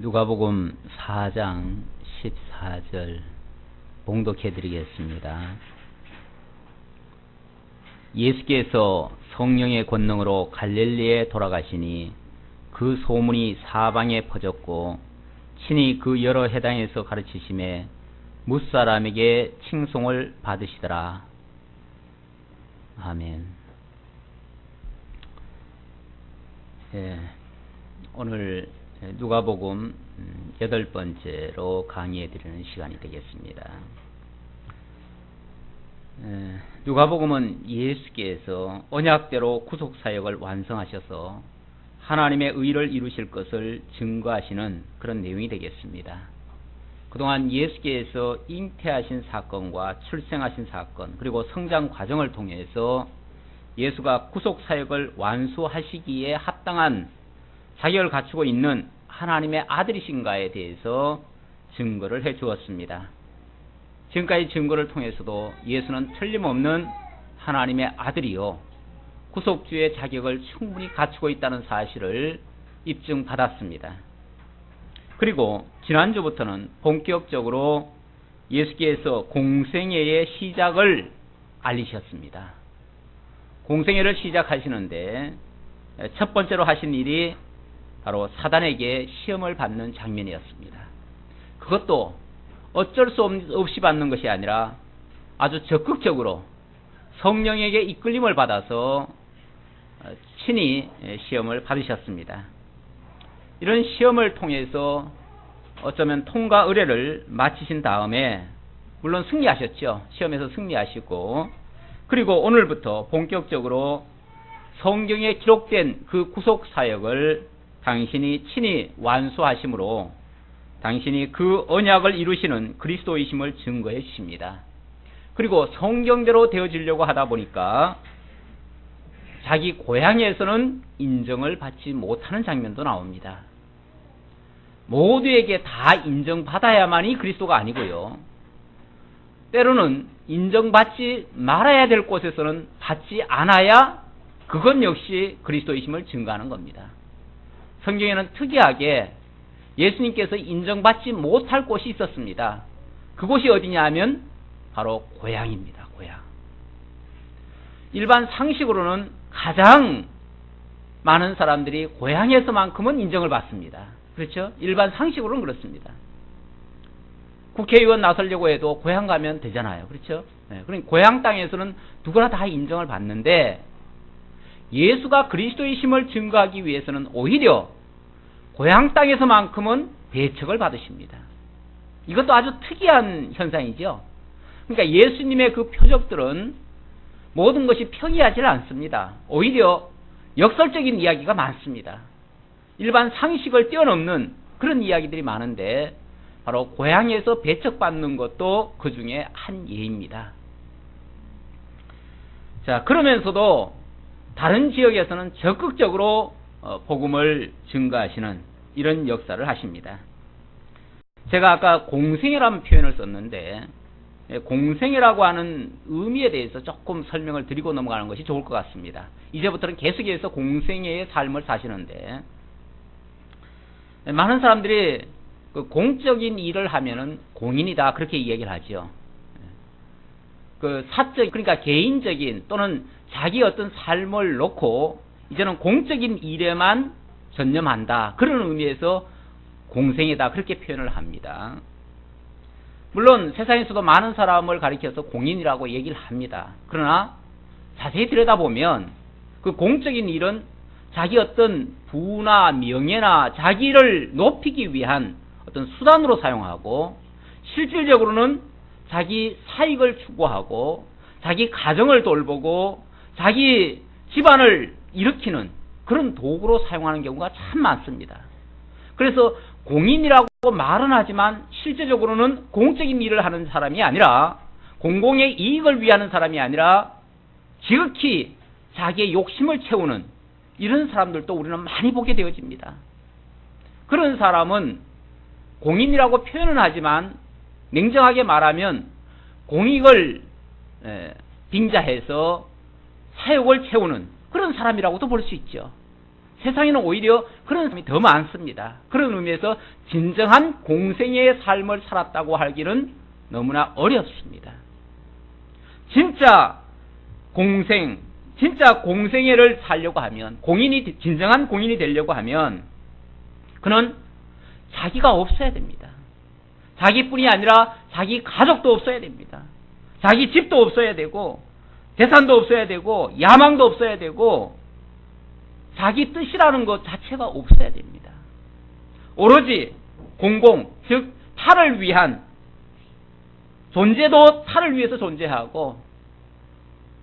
누가복음 4장 14절 봉독해 드리겠습니다. 예수께서 성령의 권능으로 갈릴리에 돌아가시니 그 소문이 사방에 퍼졌고 친히 그 여러 회당에서 가르치심에 뭇사람에게 칭송을 받으시더라. 아멘. 오늘 누가복음 8번째로 강의해 드리는 시간이 되겠습니다. 누가복음은 예수께서 언약대로 구속사역을 완성하셔서 하나님의 의를 이루실 것을 증거하시는 그런 내용이 되겠습니다. 그동안 예수께서 잉태하신 사건과 출생하신 사건, 그리고 성장 과정을 통해서 예수가 구속사역을 완수하시기에 합당한 자격을 갖추고 있는 하나님의 아들이신가에 대해서 증거를 해 주었습니다. 지금까지 증거를 통해서도 예수는 틀림없는 하나님의 아들이요 구속주의 자격을 충분히 갖추고 있다는 사실을 입증받았습니다. 그리고 지난주부터는 본격적으로 예수께서 공생애의 시작을 알리셨습니다. 공생애를 시작하시는데 첫 번째로 하신 일이 바로 사단에게 시험을 받는 장면이었습니다. 그것도 어쩔 수 없이 받는 것이 아니라 아주 적극적으로 성령에게 이끌림을 받아서 친히 시험을 받으셨습니다. 이런 시험을 통해서 어쩌면 통과 의례를 마치신 다음에 물론 승리하셨죠. 시험에서 승리하시고, 그리고 오늘부터 본격적으로 성경에 기록된 그 구속사역을 당신이 친히 완수하심으로 당신이 그 언약을 이루시는 그리스도이심을 증거해 주십니다. 그리고 성경대로 되어지려고 하다 보니까 자기 고향에서는 인정을 받지 못하는 장면도 나옵니다. 모두에게 다 인정받아야만이 그리스도가 아니고요, 때로는 인정받지 말아야 될 곳에서는 받지 않아야 그것 역시 그리스도이심을 증거하는 겁니다. 성경에는 특이하게 예수님께서 인정받지 못할 곳이 있었습니다. 그곳이 어디냐 하면 바로 고향입니다. 고향. 일반 상식으로는 가장 많은 사람들이 고향에서만큼은 인정을 받습니다. 그렇죠? 일반 상식으로는 그렇습니다. 국회의원 나서려고 해도 고향 가면 되잖아요. 그렇죠? 그러니까 고향 땅에서는 누구나 다 인정을 받는데 예수가 그리스도이심을 증거하기 위해서는 오히려 고향 땅에서만큼은 배척을 받으십니다. 이것도 아주 특이한 현상이죠. 그러니까 예수님의 그 표적들은 모든 것이 평이하지 않습니다. 오히려 역설적인 이야기가 많습니다. 일반 상식을 뛰어넘는 그런 이야기들이 많은데 바로 고향에서 배척받는 것도 그 중에 한 예입니다. 자, 그러면서도 다른 지역에서는 적극적으로 복음을 증거하시는 이런 역사를 하십니다. 제가 아까 공생애라는 표현을 썼는데 공생애라고 하는 의미에 대해서 조금 설명을 드리고 넘어가는 것이 좋을 것 같습니다. 이제부터는 계속해서 공생애의 삶을 사시는데 많은 사람들이 그 공적인 일을 하면은 공인이다 그렇게 이야기를 하죠. 그 사적, 그러니까 개인적인 또는 자기 어떤 삶을 놓고 이제는 공적인 일에만 전념한다, 그런 의미에서 공생이다 그렇게 표현을 합니다. 물론 세상에서도 많은 사람을 가리켜서 공인이라고 얘기를 합니다. 그러나 자세히 들여다보면 그 공적인 일은 자기 어떤 부나 명예나 자기를 높이기 위한 어떤 수단으로 사용하고 실질적으로는 자기 사익을 추구하고 자기 가정을 돌보고 자기 집안을 일으키는 그런 도구로 사용하는 경우가 참 많습니다. 그래서 공인이라고 말은 하지만 실제적으로는 공적인 일을 하는 사람이 아니라 공공의 이익을 위하는 사람이 아니라 지극히 자기의 욕심을 채우는 이런 사람들도 우리는 많이 보게 되어집니다. 그런 사람은 공인이라고 표현은 하지만 냉정하게 말하면 공익을 빙자해서 사욕을 채우는 그런 사람이라고도 볼 수 있죠. 세상에는 오히려 그런 사람이 더 많습니다. 그런 의미에서 진정한 공생애의 삶을 살았다고 하기는 너무나 어렵습니다. 진짜 공생애를 살려고 하면, 진정한 공인이 되려고 하면, 그는 자기가 없어야 됩니다. 자기뿐이 아니라 자기 가족도 없어야 됩니다. 자기 집도 없어야 되고, 재산도 없어야 되고, 야망도 없어야 되고, 자기 뜻이라는 것 자체가 없어야 됩니다. 오로지 즉 타를 위한 존재도 타를 위해서 존재하고,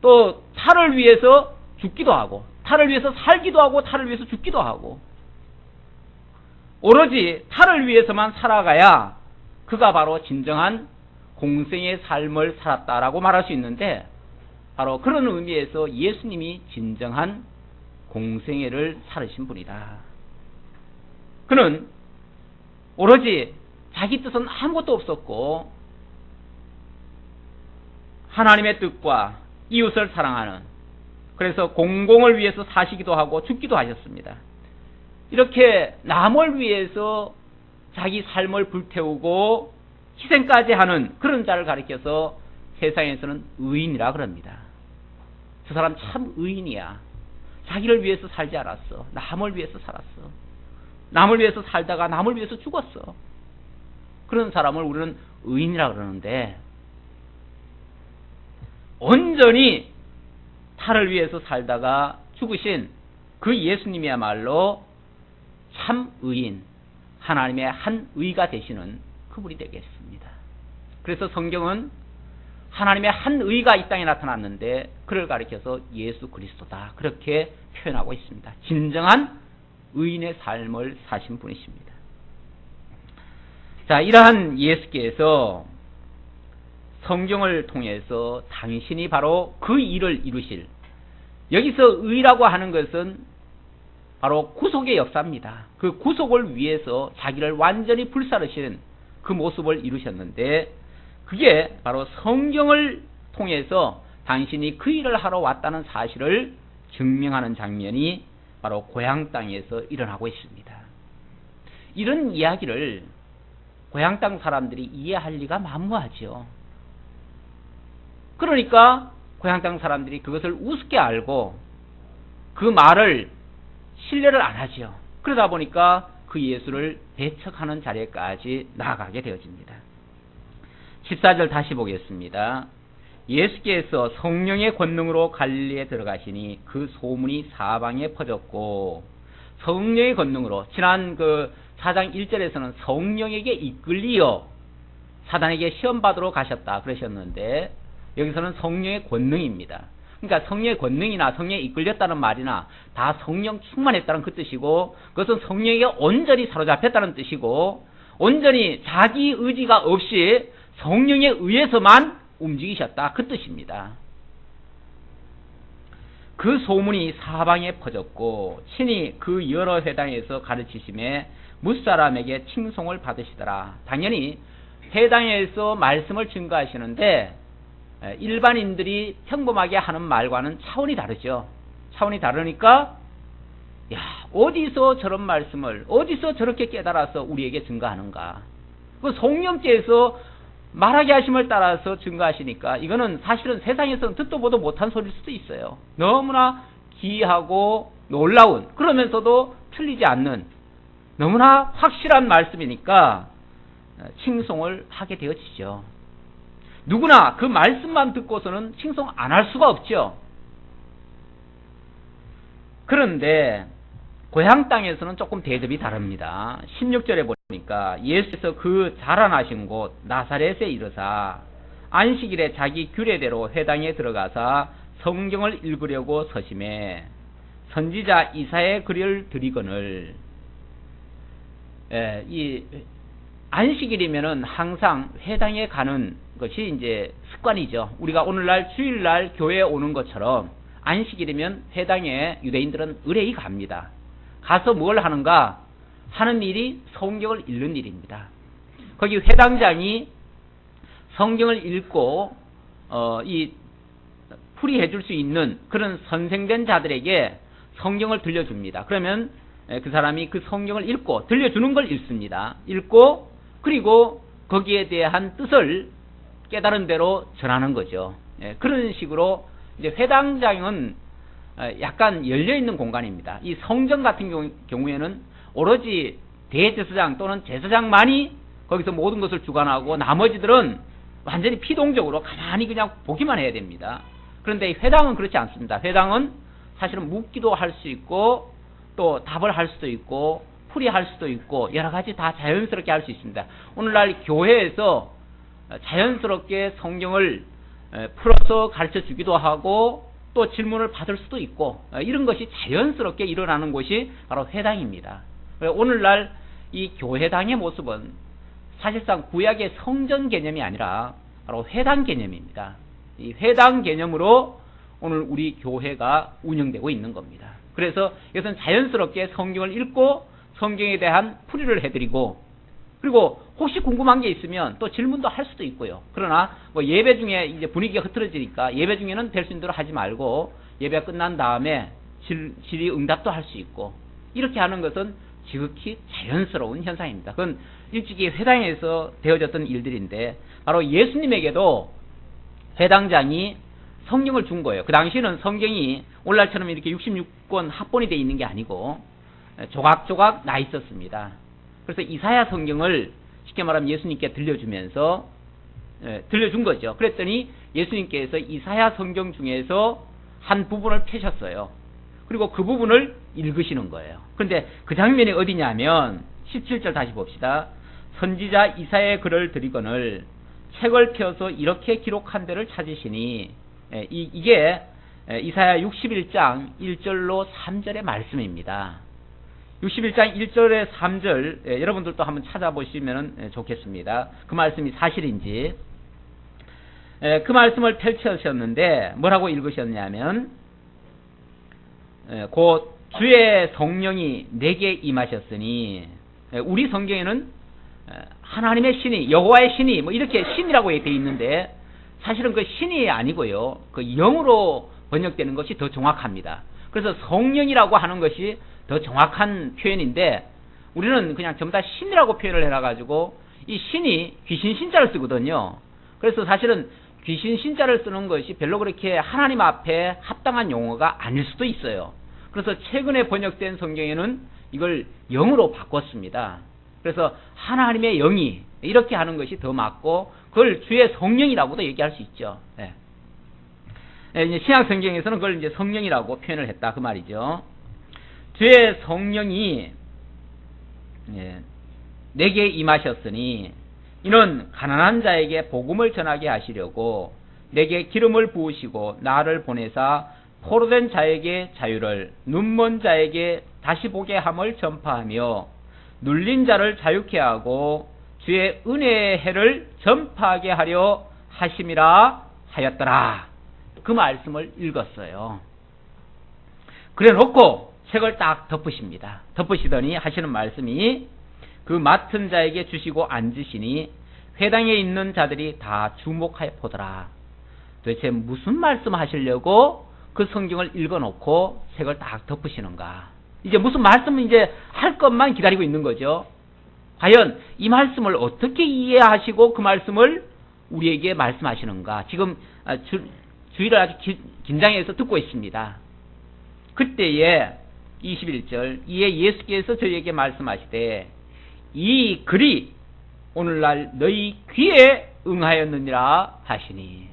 또 타를 위해서 죽기도 하고, 타를 위해서 살기도 하고, 타를 위해서 죽기도 하고, 오로지 타를 위해서만 살아가야 그가 바로 진정한 공생의 삶을 살았다라고 말할 수 있는데, 바로 그런 의미에서 예수님이 진정한 공생애를 살으신 분이다. 그는 오로지 자기 뜻은 아무것도 없었고, 하나님의 뜻과 이웃을 사랑하는, 그래서 공공을 위해서 사시기도 하고 죽기도 하셨습니다. 이렇게 남을 위해서 자기 삶을 불태우고 희생까지 하는 그런 자를 가리켜서 세상에서는 의인이라 그럽니다. 저 사람 참 의인이야. 자기를 위해서 살지 않았어. 남을 위해서 살았어. 남을 위해서 살다가 남을 위해서 죽었어. 그런 사람을 우리는 의인이라 그러는데, 온전히 타를 위해서 살다가 죽으신 그 예수님이야말로 참 의인, 하나님의 한 의가 되시는 그분이 되겠습니다. 그래서 성경은 하나님의 한 의가 이 땅에 나타났는데 그를 가리켜서 예수 그리스도다, 그렇게 표현하고 있습니다. 진정한 의인의 삶을 사신 분이십니다. 자, 이러한 예수께서 성경을 통해서 당신이 바로 그 일을 이루실, 여기서 의라고 하는 것은 바로 구속의 역사입니다. 그 구속을 위해서 자기를 완전히 불사르시는 그 모습을 이루셨는데, 그게 바로 성경을 통해서 당신이 그 일을 하러 왔다는 사실을 증명하는 장면이 바로 고향 땅에서 일어나고 있습니다. 이런 이야기를 고향 땅 사람들이 이해할 리가 만무하죠. 그러니까 고향 땅 사람들이 그것을 우습게 알고 그 말을 신뢰를 안 하죠. 그러다 보니까 그 예수를 배척하는 자리까지 나아가게 되어집니다. 14절 다시 보겠습니다. 예수께서 성령의 권능으로 갈릴리에 들어가시니 그 소문이 사방에 퍼졌고, 성령의 권능으로, 지난 그 4장 1절에서는 성령에게 이끌리어 사단에게 시험받으러 가셨다 그러셨는데, 여기서는 성령의 권능입니다. 그러니까 성령의 권능이나 성령에 이끌렸다는 말이나 다 성령 충만했다는 그 뜻이고, 그것은 성령에게 온전히 사로잡혔다는 뜻이고, 온전히 자기 의지가 없이 성령에 의해서만 움직이셨다, 그 뜻입니다. 그 소문이 사방에 퍼졌고 친히 그 여러 회당에서 가르치심에 무사람에게 칭송을 받으시더라. 당연히 회당에서 말씀을 증거하시는데 일반인들이 평범하게 하는 말과는 차원이 다르죠. 차원이 다르니까, 야, 어디서 저런 말씀을, 어디서 저렇게 깨달아서 우리에게 증거하는가. 그 성령께서 말하게 하심을 따라서 증거하시니까 이거는 사실은 세상에서는 듣도 보도 못한 소리일 수도 있어요. 너무나 기이하고 놀라운, 그러면서도 틀리지 않는 너무나 확실한 말씀이니까 칭송을 하게 되어지죠. 누구나 그 말씀만 듣고서는 칭송 안 할 수가 없죠. 그런데 고향 땅에서는 조금 대접이 다릅니다. 16절에 보니까 예수께서 그 자라나신 곳 나사렛에 이르사 안식일에 자기 규례대로 회당에 들어가사 성경을 읽으려고 서심해 선지자 이사야의 글을 드리거늘. 이 안식일이면은 항상 회당에 가는 것이 이제 습관이죠. 우리가 오늘날 주일날 교회에 오는 것처럼 안식일이면 회당에 유대인들은 의뢰히 갑니다. 가서 뭘 하는가 하는 일이 성경을 읽는 일입니다. 거기 회당장이 성경을 읽고 이 풀이해 줄 수 있는 그런 선생된 자들에게 성경을 들려줍니다. 그러면 그 사람이 그 성경을 읽고 들려주는 걸 읽습니다. 읽고 그리고 거기에 대한 뜻을 깨달은 대로 전하는 거죠. 그런 식으로 이제 회당장은 약간 열려있는 공간입니다. 이 성전 같은 경우에는 오로지 대제사장 또는 제사장만이 거기서 모든 것을 주관하고 나머지들은 완전히 피동적으로 가만히 그냥 보기만 해야 됩니다. 그런데 회당은 그렇지 않습니다. 회당은 사실은 묻기도 할 수 있고 또 답을 할 수도 있고 풀이할 수도 있고 여러 가지 다 자연스럽게 할 수 있습니다. 오늘날 교회에서 자연스럽게 성경을 풀어서 가르쳐 주기도 하고 또 질문을 받을 수도 있고 이런 것이 자연스럽게 일어나는 곳이 바로 회당입니다. 오늘날 이 교회당의 모습은 사실상 구약의 성전 개념이 아니라 바로 회당 개념입니다. 이 회당 개념으로 오늘 우리 교회가 운영되고 있는 겁니다. 그래서 이것은 자연스럽게 성경을 읽고 성경에 대한 풀이를 해드리고 그리고 혹시 궁금한 게 있으면 또 질문도 할 수도 있고요. 그러나 뭐 예배 중에 이제 분위기가 흐트러지니까 예배 중에는 될 수 있는 대로 하지 말고 예배가 끝난 다음에 질의응답도 할 수 있고 이렇게 하는 것은 지극히 자연스러운 현상입니다. 그건 일찍이 회당에서 되어졌던 일들인데 바로 예수님에게도 회당장이 성경을 준 거예요. 그 당시에는 성경이 오늘날처럼 이렇게 66권 합본이 되어 있는 게 아니고 조각조각 나 있었습니다. 그래서 이사야 성경을 쉽게 말하면 예수님께 들려주면서 들려준 거죠. 그랬더니 예수님께서 이사야 성경 중에서 한 부분을 펴셨어요. 그리고 그 부분을 읽으시는 거예요. 그런데 그 장면이 어디냐면 17절 다시 봅시다. 선지자 이사야의 글을 드리거늘 책을 펴서 이렇게 기록한 데를 찾으시니 이게 이사야 61장 1절로 3절의 말씀입니다. 61장 1절에 3절 여러분들도 한번 찾아보시면 좋겠습니다. 그 말씀이 사실인지 그 말씀을 펼쳐셨는데 뭐라고 읽으셨냐면 곧 주의 성령이 내게 임하셨으니 우리 성경에는 하나님의 신이 여호와의 신이 뭐 이렇게 신이라고 되어 있는데 사실은 그 신이 아니고요. 그 영으로 번역되는 것이 더 정확합니다. 그래서 성령이라고 하는 것이 더 정확한 표현인데 우리는 그냥 전부 다 신이라고 표현을 해놔가지고 이 신이 귀신 신자를 쓰거든요. 그래서 사실은 귀신 신자를 쓰는 것이 별로 그렇게 하나님 앞에 합당한 용어가 아닐 수도 있어요. 그래서 최근에 번역된 성경에는 이걸 영으로 바꿨습니다. 그래서 하나님의 영이 이렇게 하는 것이 더 맞고 그걸 주의 성령이라고도 얘기할 수 있죠. 이제 신약 성경에서는 그걸 이제 성령이라고 표현을 했다 그 말이죠. 주의 성령이 내게 임하셨으니 이는 가난한 자에게 복음을 전하게 하시려고 내게 기름을 부으시고 나를 보내사 포로된 자에게 자유를 눈먼 자에게 다시 보게 함을 전파하며 눌린 자를 자유케 하고 주의 은혜의 해를 전파하게 하려 하심이라 하였더라. 그 말씀을 읽었어요. 그래 놓고 책을 딱 덮으십니다. 덮으시더니 하시는 말씀이 그 맡은 자에게 주시고 앉으시니 회당에 있는 자들이 다 주목하여 보더라. 도대체 무슨 말씀 하시려고 그 성경을 읽어놓고 책을 딱 덮으시는가. 이제 무슨 말씀을 이제 할 것만 기다리고 있는 거죠. 과연 이 말씀을 어떻게 이해하시고 그 말씀을 우리에게 말씀하시는가. 지금 주의를 아주 긴장해서 듣고 있습니다. 그때에 21절 이에 예수께서 저희에게 말씀하시되 이 글이 오늘날 너희 귀에 응하였느니라 하시니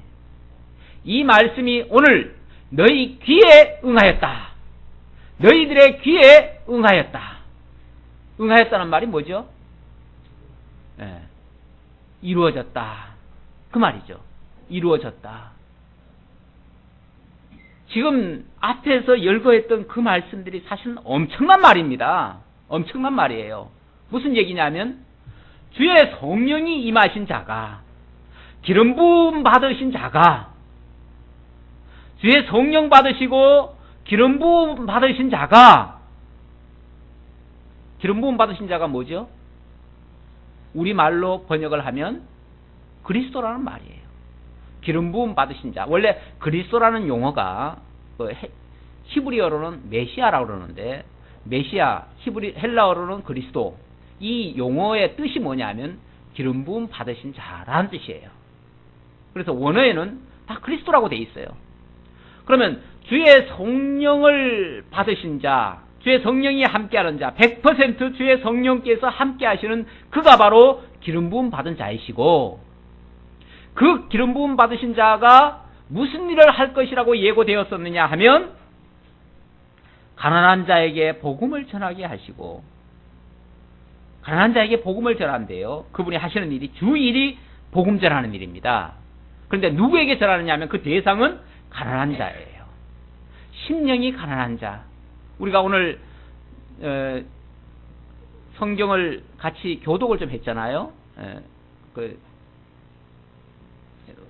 이 말씀이 오늘 너희 귀에 응하였다. 너희들의 귀에 응하였다. 응하였다는 말이 뭐죠? 이루어졌다. 그 말이죠. 이루어졌다. 지금 앞에서 열거했던 그 말씀들이 사실은 엄청난 말입니다. 엄청난 말이에요. 무슨 얘기냐면 주의 성령이 임하신 자가 기름 부음 받으신 자가 주의 성령 받으시고 기름 부음 받으신 자가 기름 부음 받으신 자가 뭐죠? 우리말로 번역을 하면 그리스도라는 말이에요. 기름 부음 받으신 자. 원래 그리스도라는 용어가 히브리어로는 메시아라고 그러는데, 메시아, 헬라어로는 그리스도. 이 용어의 뜻이 뭐냐면 기름 부음 받으신 자라는 뜻이에요. 그래서 원어에는 다 그리스도라고 돼 있어요. 그러면 주의 성령을 받으신 자, 주의 성령이 함께하는 자, 100% 주의 성령께서 함께하시는 그가 바로 기름 부음 받은 자이시고, 그 기름 부음 받으신 자가 무슨 일을 할 것이라고 예고되었었느냐 하면 가난한 자에게 복음을 전하게 하시고, 가난한 자에게 복음을 전한대요. 그분이 하시는 일이 주 일이 복음 전하는 일입니다. 그런데 누구에게 전하느냐 하면 그 대상은 가난한 자예요. 심령이 가난한 자. 우리가 오늘 성경을 같이 교독을 좀 했잖아요.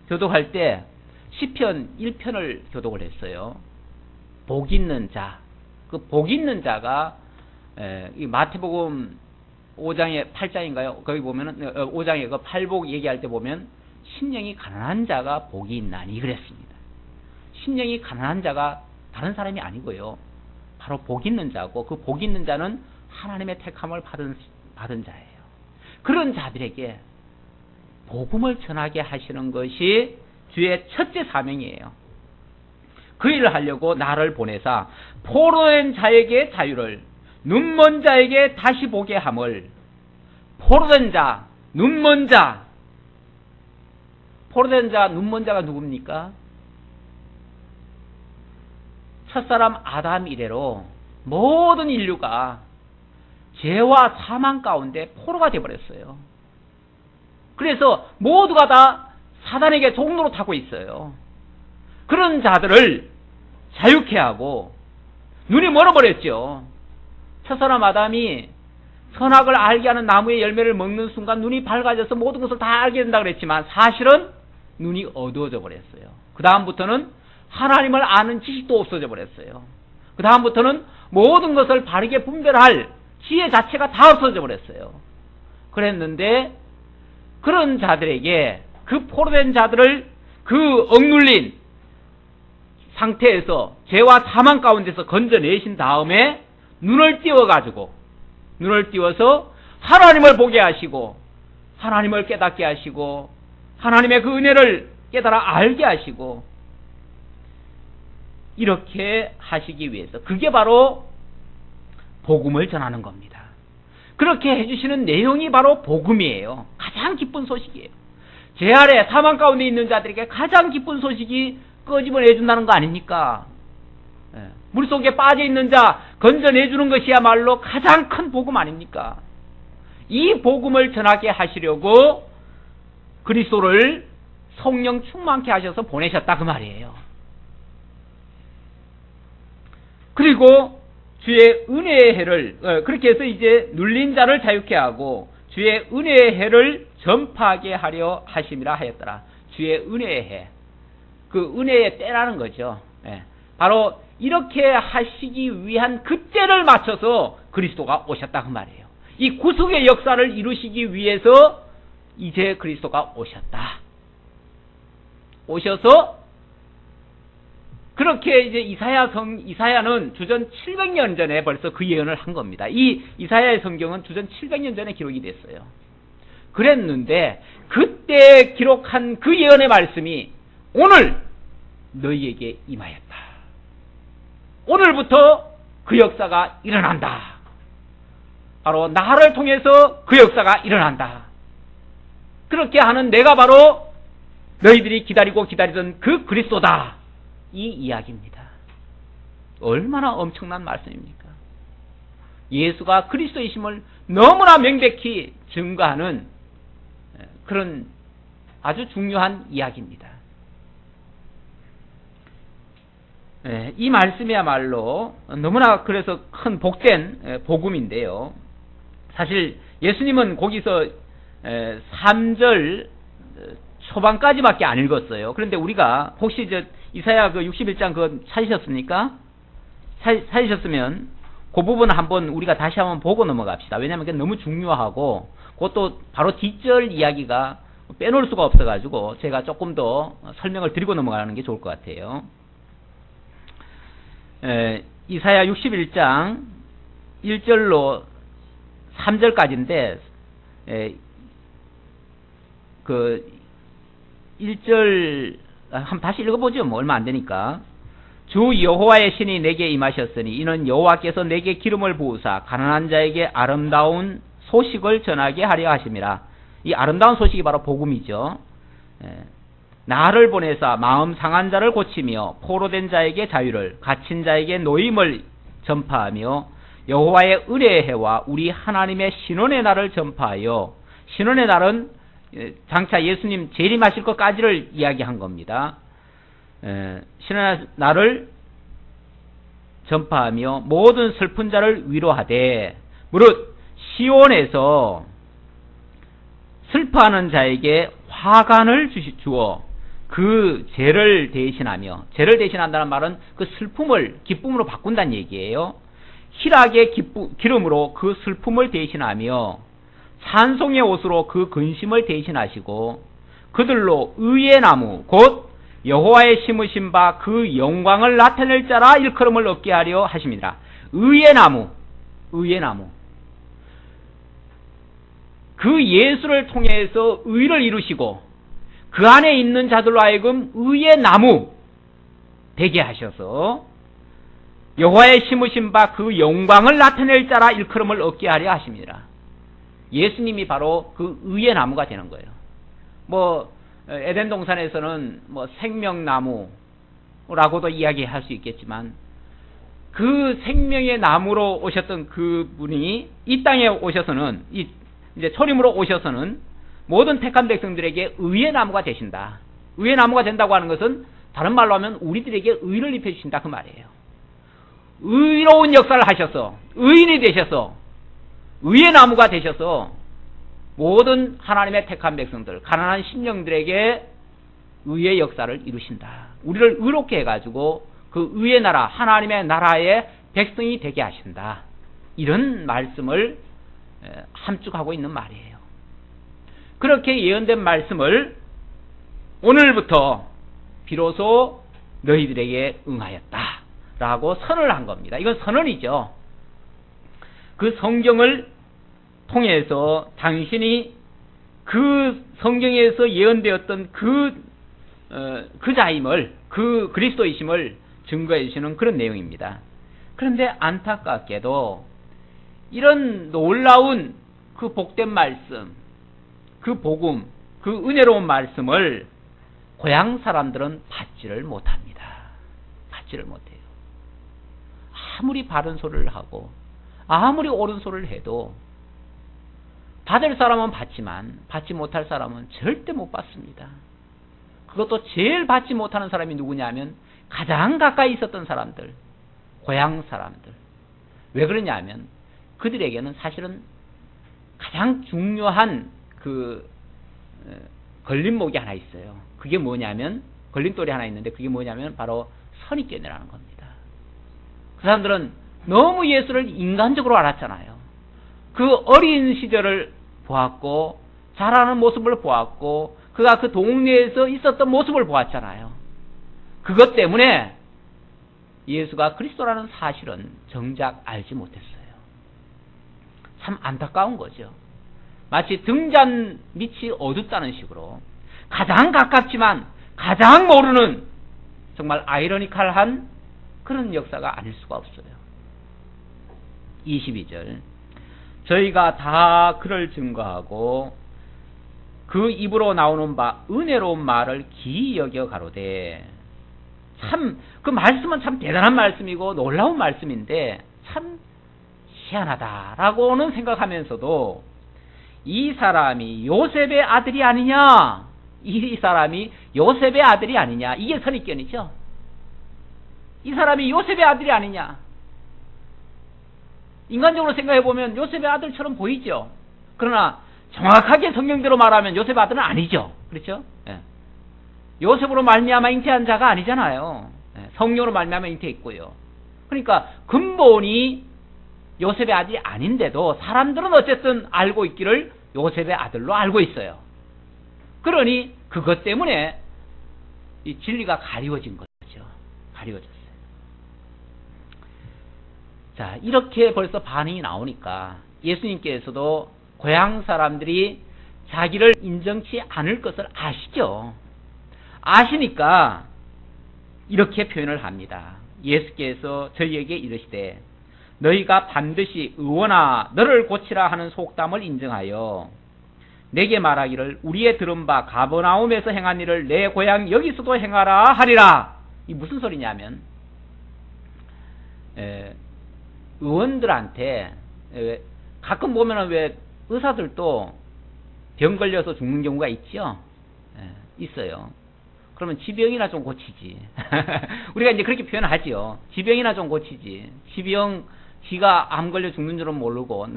교독할 때 시편 1편을 교독을 했어요. 복 있는 자. 그 복 있는 자가 이 마태복음 5장에 8장인가요? 거기 보면은 5장에 그 팔복 얘기할 때 보면 심령이 가난한 자가 복이 있나니 그랬습니다. 심령이 가난한 자가 다른 사람이 아니고요. 바로 복 있는 자고, 그 복 있는 자는 하나님의 택함을 받은 자예요. 그런 자들에게 복음을 전하게 하시는 것이 주의 첫째 사명이에요. 그 일을 하려고 나를 보내사 포로된 자에게 자유를, 눈먼 자에게 다시 보게 함을. 포로된 자, 눈먼 자. 포로된 자, 눈먼 자가 누굽니까? 첫사람 아담 이래로 모든 인류가 죄와 사망 가운데 포로가 되어버렸어요. 그래서 모두가 다 사단에게 종로로 타고 있어요. 그런 자들을 자유케 하고, 눈이 멀어버렸죠. 첫사람 아담이 선악을 알게 하는 나무의 열매를 먹는 순간 눈이 밝아져서 모든 것을 다 알게 된다 그랬지만 사실은 눈이 어두워져 버렸어요. 그 다음부터는 하나님을 아는 지식도 없어져 버렸어요. 그 다음부터는 모든 것을 바르게 분별할 지혜 자체가 다 없어져 버렸어요. 그랬는데 그런 자들에게, 그 포로된 자들을 그 억눌린 상태에서 죄와 사망 가운데서 건져내신 다음에 눈을 띄워서 하나님을 보게 하시고, 하나님을 깨닫게 하시고, 하나님의 그 은혜를 깨달아 알게 하시고, 이렇게 하시기 위해서, 그게 바로 복음을 전하는 겁니다. 그렇게 해주시는 내용이 바로 복음이에요. 가장 기쁜 소식이에요. 죄 아래 사망 가운데 있는 자들에게 가장 기쁜 소식이 끄집어내준다는 거 아닙니까? 물속에 빠져있는 자 건져내주는 것이야말로 가장 큰 복음 아닙니까? 이 복음을 전하게 하시려고 그리스도를 성령 충만케 하셔서 보내셨다 그 말이에요. 그리고 주의 은혜의 해를, 그렇게 해서 이제 눌린 자를 자유케 하고 주의 은혜의 해를 전파하게 하려 하심이라 하였더라. 주의 은혜의 해, 그 은혜의 때라는 거죠. 바로 이렇게 하시기 위한 그 때를 맞춰서 그리스도가 오셨다 그 말이에요. 이 구속의 역사를 이루시기 위해서 이제 그리스도가 오셨다. 오셔서 그렇게 이제 이사야는 주전 700년 전에 벌써 그 예언을 한 겁니다. 이 이사야의 성경은 주전 700년 전에 기록이 됐어요. 그랬는데 그때 기록한 그 예언의 말씀이 오늘 너희에게 임하였다. 오늘부터 그 역사가 일어난다. 바로 나를 통해서 그 역사가 일어난다. 그렇게 하는 내가 바로 너희들이 기다리고 기다리던 그 그리스도다. 이 이야기입니다. 얼마나 엄청난 말씀입니까? 예수가 그리스도이심을 너무나 명백히 증거하는 그런 아주 중요한 이야기입니다. 이 말씀이야말로 너무나 그래서 큰 복된 복음인데요. 사실 예수님은 거기서 3절 초반까지밖에 안 읽었어요. 그런데 우리가 혹시 이사야 그 61장 그거 찾으셨습니까? 찾으셨으면 그 부분 한번 우리가 다시 한번 보고 넘어갑시다. 왜냐하면 그게 너무 중요하고 그것도 바로 뒷절 이야기가 빼놓을 수가 없어가지고 제가 조금 더 설명을 드리고 넘어가는 게 좋을 것 같아요. 이사야 61장 1절로 3절까지인데 그 1절 한번 다시 읽어보죠. 뭐 얼마 안 되니까. 주 여호와의 신이 내게 임하셨으니 이는 여호와께서 내게 기름을 부으사 가난한 자에게 아름다운 소식을 전하게 하려 하심이라. 이 아름다운 소식이 바로 복음이죠. 나를 보내사 마음 상한 자를 고치며 포로된 자에게 자유를, 갇힌 자에게 노임을 전파하며 여호와의 은혜의 해와 우리 하나님의 신원의 날을 전파하여, 신원의 날은 장차 예수님 재림하실 것까지를 이야기한 겁니다. 신원의 날을 전파하며 모든 슬픈 자를 위로하되, 무릇 시온에서 슬퍼하는 자에게 화관을 주어 그 죄를 대신하며, 죄를 대신한다는 말은 그 슬픔을 기쁨으로 바꾼다는 얘기예요. 희락의 기름으로 그 슬픔을 대신하며 찬송의 옷으로 그 근심을 대신하시고 그들로 의의 나무 곧 여호와의 심으신 바 그 영광을 나타낼 자라 일컬음을 얻게 하려 하십니다. 의의 나무, 의의 나무. 그 예수를 통해서 의를 이루시고 그 안에 있는 자들로 하여금 의의 나무 되게 하셔서 여호와의 심으신 바 그 영광을 나타낼 자라 일컬음을 얻게 하려 하십니다. 예수님이 바로 그 의의 나무가 되는 거예요. 뭐 에덴 동산에서는 뭐 생명나무라고도 이야기할 수 있겠지만 그 생명의 나무로 오셨던 그 분이 이 땅에 오셔서는 이제 초림으로 오셔서는 모든 택한 백성들에게 의의 나무가 되신다. 의의 나무가 된다고 하는 것은 다른 말로 하면 우리들에게 의를 입혀주신다 그 말이에요. 의로운 역사를 하셔서 의인이 되셔서 의의 나무가 되셔서 모든 하나님의 택한 백성들, 가난한 심령들에게 의의 역사를 이루신다. 우리를 의롭게 해가지고 그 의의 나라, 하나님의 나라의 백성이 되게 하신다. 이런 말씀을 함축하고 있는 말이에요. 그렇게 예언된 말씀을 오늘부터 비로소 너희들에게 응하였다 라고 선언을 한 겁니다. 이건 선언이죠. 그 성경을 통해서 당신이 그 성경에서 예언되었던 그 자임을, 그 그리스도이심을 증거해 주시는 그런 내용입니다. 그런데 안타깝게도 이런 놀라운 그 복된 말씀, 그 복음, 그 은혜로운 말씀을 고향 사람들은 받지를 못합니다. 받지를 못해요. 아무리 바른 소리를 하고 아무리 옳은 소리를 해도 받을 사람은 받지만 받지 못할 사람은 절대 못 받습니다. 그것도 제일 받지 못하는 사람이 누구냐면 가장 가까이 있었던 사람들, 고향 사람들. 왜 그러냐면 그들에게는 사실은 가장 중요한 그 걸림목이 하나 있어요. 그게 뭐냐면, 걸림돌이 하나 있는데 그게 뭐냐면 바로 선입견이라는 겁니다. 그 사람들은 너무 예수를 인간적으로 알았잖아요. 그 어린 시절을 보았고 자라는 모습을 보았고 그가 그 동네에서 있었던 모습을 보았잖아요. 그것 때문에 예수가 그리스도라는 사실은 정작 알지 못했어요. 참 안타까운 거죠. 마치 등잔 밑이 어둡다는 식으로 가장 가깝지만 가장 모르는 정말 아이러니컬한 그런 역사가 아닐 수가 없어요. 22절 저희가 다 그를 증거하고 그 입으로 나오는 바 은혜로운 말을 기이 여겨 가로되. 참 그 말씀은 참 대단한 말씀이고 놀라운 말씀인데 참 희한하다라고는 생각하면서도 이 사람이 요셉의 아들이 아니냐, 이 사람이 요셉의 아들이 아니냐, 이게 선입견이죠. 이 사람이 요셉의 아들이 아니냐. 인간적으로 생각해보면 요셉의 아들처럼 보이죠. 그러나 정확하게 성경대로 말하면 요셉의 아들은 아니죠. 그렇죠? 예. 요셉으로 말미암아 잉태한 자가 아니잖아요. 예. 성령으로 말미암아 잉태했고요. 그러니까 근본이 요셉의 아들이 아닌데도 사람들은 어쨌든 알고 있기를 요셉의 아들로 알고 있어요. 그러니 그것 때문에 이 진리가 가리워진 거죠. 가리워졌어요. 자, 이렇게 벌써 반응이 나오니까 예수님께서도 고향 사람들이 자기를 인정치 않을 것을 아시죠. 아시니까 이렇게 표현을 합니다. 예수께서 저희에게 이르시되 너희가 반드시 의원아 너를 고치라 하는 속담을 인정하여 내게 말하기를 우리의 들은 바 가버나움에서 행한 일을 내 고향 여기서도 행하라 하리라. 이 무슨 소리냐면 의원들한테 가끔 보면은 왜 의사들도 병 걸려서 죽는 경우가 있죠. 있어요. 그러면 지병이나 좀 고치지. 우리가 이제 그렇게 표현하지요. 지병이나 좀 고치지. 지가 암 걸려 죽는 줄은 모르고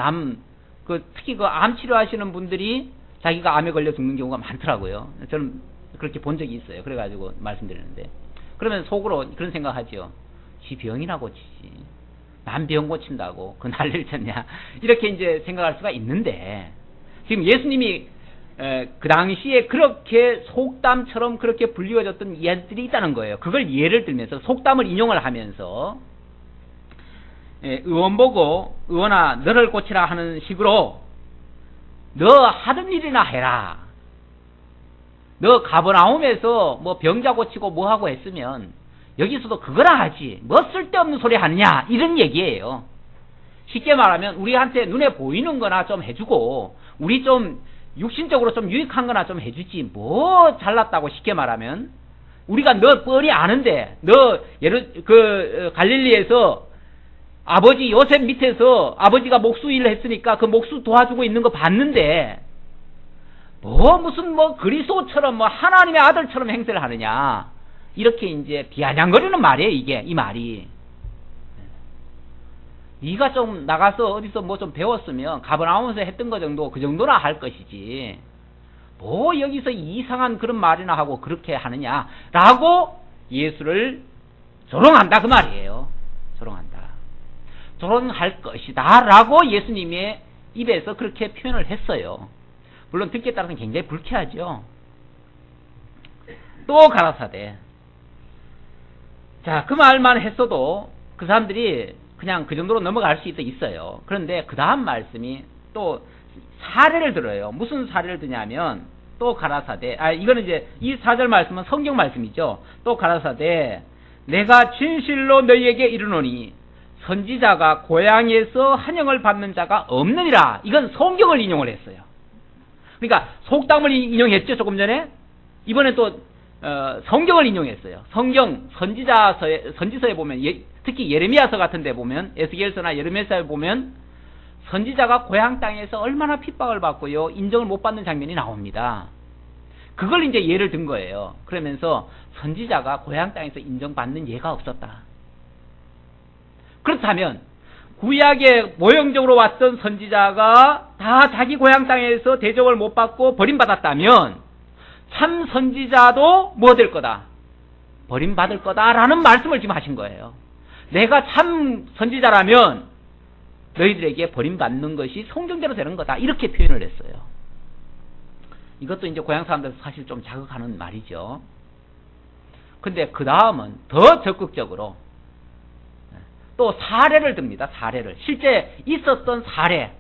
특히 그 암 치료하시는 분들이 자기가 암에 걸려 죽는 경우가 많더라고요. 저는 그렇게 본 적이 있어요. 그래가지고 말씀드리는데. 그러면 속으로 그런 생각하죠. 지병이나 고치지. 남 병 고친다고 그 난리를 쳤냐. 이렇게 이제 생각할 수가 있는데, 지금 예수님이 그 당시에 그렇게 속담처럼 그렇게 불리워졌던 예들이 있다는 거예요. 그걸 예를 들면서 속담을 인용을 하면서 의원 보고 의원아 너를 고치라 하는 식으로 너 하던 일이나 해라. 너 가버나움에서 뭐 병자 고치고 뭐 하고 했으면 여기서도 그거나 하지. 뭐 쓸데없는 소리 하느냐. 이런 얘기예요. 쉽게 말하면 우리한테 눈에 보이는 거나 좀 해주고 우리 좀 육신적으로 좀 유익한 거나 좀 해주지. 뭐 잘났다고 쉽게 말하면. 우리가 너 뻔히 아는데 너 갈릴리에서 아버지 요셉 밑에서 아버지가 목수 일을 했으니까 그 목수 도와주고 있는 거 봤는데 무슨 그리스도처럼 하나님의 아들처럼 행세를 하느냐. 이렇게 이제 비아냥거리는 말이에요. 이 말이. 네가 좀 나가서 어디서 뭐 좀 배웠으면 가버나움에서 했던 거 정도 그 정도나 할 것이지. 뭐 여기서 이상한 그런 말이나 하고 그렇게 하느냐라고 예수를 조롱한다 그 말이에요. 조롱한다. 조롱할 것이다 라고 예수님의 입에서 그렇게 표현을 했어요. 물론 듣기에 따라서는 굉장히 불쾌하죠. 또 가라사대. 자, 그 말만 했어도 그 사람들이 그냥 그 정도로 넘어갈 수 있어요. 그런데 그 다음 말씀이 또 사례를 들어요. 무슨 사례를 드냐면 또 가라사대. 이거는 이제 이 4절 말씀은 성경 말씀이죠. 또 가라사대 내가 진실로 너희에게 이르노니 선지자가 고향에서 환영을 받는 자가 없느니라. 이건 성경을 인용을 했어요. 그러니까 속담을 인용했죠. 조금 전에. 이번에 또 성경을 인용했어요. 성경 선지서에 보면 특히 예레미야서 같은 데 보면 에스겔서나 예레미야서에 보면 선지자가 고향 땅에서 얼마나 핍박을 받고요. 인정을 못 받는 장면이 나옵니다. 그걸 이제 예를 든 거예요. 그러면서 선지자가 고향 땅에서 인정받는 예가 없었다. 그렇다면 구약에 모형적으로 왔던 선지자가 다 자기 고향 땅에서 대접을 못 받고 버림받았다면 참 선지자도 뭐 될 거다? 버림받을 거다라는 말씀을 지금 하신 거예요. 내가 참 선지자라면 너희들에게 버림받는 것이 성경대로 되는 거다. 이렇게 표현을 했어요. 이것도 이제 고향 사람들 사실 좀 자극하는 말이죠. 근데 그 다음은 더 적극적으로 또 사례를 듭니다. 사례를. 실제 있었던 사례.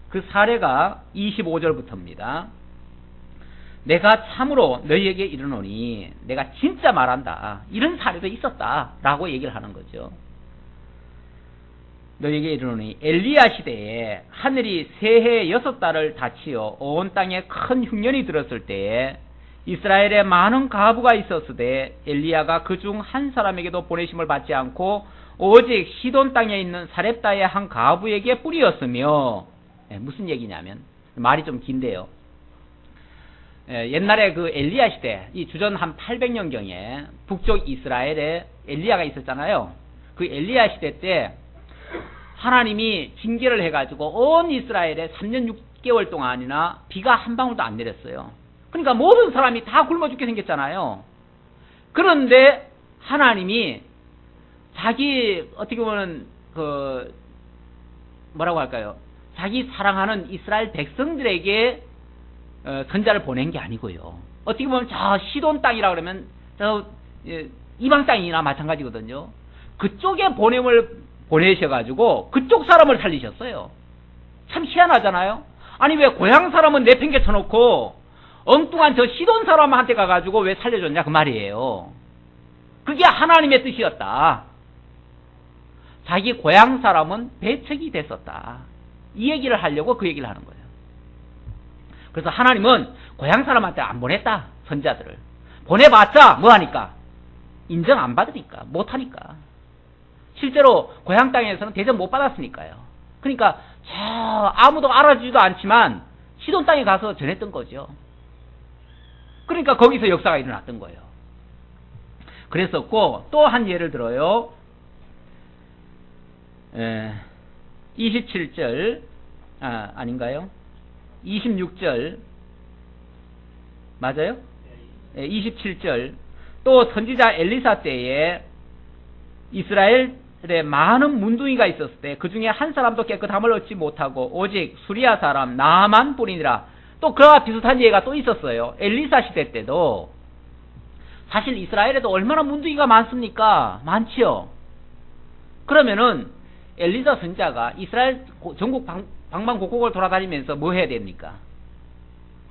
그 사례가 25절부터입니다. 내가 참으로 너희에게 이르노니 내가 진짜 말한다. 이런 사례도 있었다. 라고 얘기를 하는 거죠. 너희에게 이르노니 엘리야 시대에 하늘이 새해 6달을 닫히어 온 땅에 큰 흉년이 들었을 때에 이스라엘에 많은 가부가 있었으되 엘리야가 그중 한 사람에게도 보내심을 받지 않고 오직 시돈 땅에 있는 사렙다의 한 가부에게 뿌리였으며, 무슨 얘기냐면 말이 좀 긴데요. 옛날에 그 엘리야 시대, 이 주전 한 800년경에 북쪽 이스라엘에 엘리야가 있었잖아요. 그 엘리야 시대 때 하나님이 징계를 해가지고 온 이스라엘에 3년 6개월 동안이나 비가 한 방울도 안 내렸어요. 그러니까 모든 사람이 다 굶어 죽게 생겼잖아요. 그런데 하나님이 자기 어떻게 보면 뭐라고 할까요? 자기 사랑하는 이스라엘 백성들에게 선자를 보낸 게 아니고요. 어떻게 보면 저 시돈 땅이라 그러면 저 이방 땅이나 마찬가지거든요. 그쪽에 보냄을 보내셔가지고 그쪽 사람을 살리셨어요. 참 희한하잖아요. 아니 왜 고향 사람은 내팽개쳐놓고 엉뚱한 저 시돈 사람한테 가가지고 왜 살려줬냐 그 말이에요. 그게 하나님의 뜻이었다. 자기 고향 사람은 배척이 됐었다. 이 얘기를 하려고 그 얘기를 하는 거예요. 그래서 하나님은 고향 사람한테 안 보냈다. 선자들을. 보내봤자 뭐하니까? 인정 안 받으니까. 못하니까. 실제로 고향 땅에서는 대접 못 받았으니까요. 그러니까 아무도 알아주지도 않지만 시돈 땅에 가서 전했던 거죠. 그러니까 거기서 역사가 일어났던 거예요. 그랬었고 또 한 예를 들어요. 27절 아닌가요? 26절 맞아요? 27절 또 선지자 엘리사 때에 이스라엘에 많은 문둥이가 있었을 때 그 중에 한 사람도 깨끗함을 얻지 못하고 오직 수리아 사람 나만 뿐이니라. 또 그와 비슷한 예가 또 있었어요. 엘리사 시대 때도 사실 이스라엘에도 얼마나 문둥이가 많습니까? 많지요. 그러면은 엘리사 선지자가 이스라엘 전국 방방곡곡을 돌아다니면서 뭐 해야 됩니까?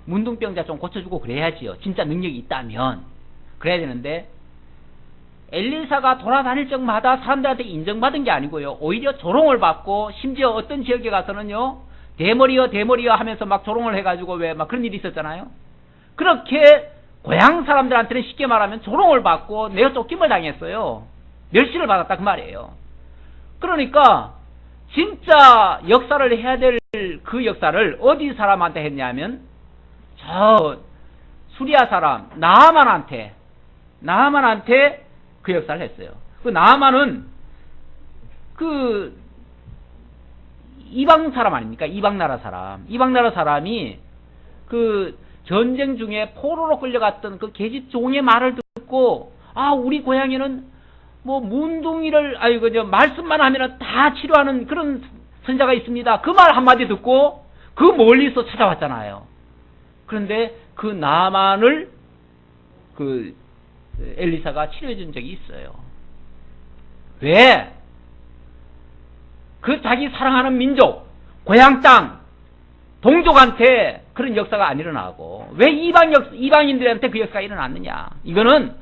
문둥병자 좀 고쳐주고 그래야지요. 진짜 능력이 있다면 그래야 되는데 엘리사가 돌아다닐 적마다 사람들한테 인정받은 게 아니고요. 오히려 조롱을 받고 심지어 어떤 지역에 가서는요. 대머리여 하면서 막 조롱을 해가지고 왜 막 그런 일이 있었잖아요. 그렇게 고향 사람들한테는 쉽게 말하면 조롱을 받고 내가 쫓김을 당했어요. 멸시를 받았다 그 말이에요. 그러니까 진짜 역사를 해야 될 그 역사를 어디 사람한테 했냐면 저 수리아 사람 나아만한테 그 역사를 했어요. 그 나아만은 그 이방 사람 아닙니까? 이방 나라 사람이 그 전쟁 중에 포로로 끌려갔던 그 계집 종의 말을 듣고 우리 고향에는 뭐 문둥이를 말씀만 하면은 다 치료하는 그런 선자가 있습니다. 그 말 한마디 듣고 그 멀리서 찾아왔잖아요. 그런데 그 나만을 그 엘리사가 치료해 준 적이 있어요. 왜? 그 자기 사랑하는 민족, 고향 땅, 동족한테 그런 역사가 안 일어나고 왜 이방인들한테 그 역사가 일어났느냐? 이거는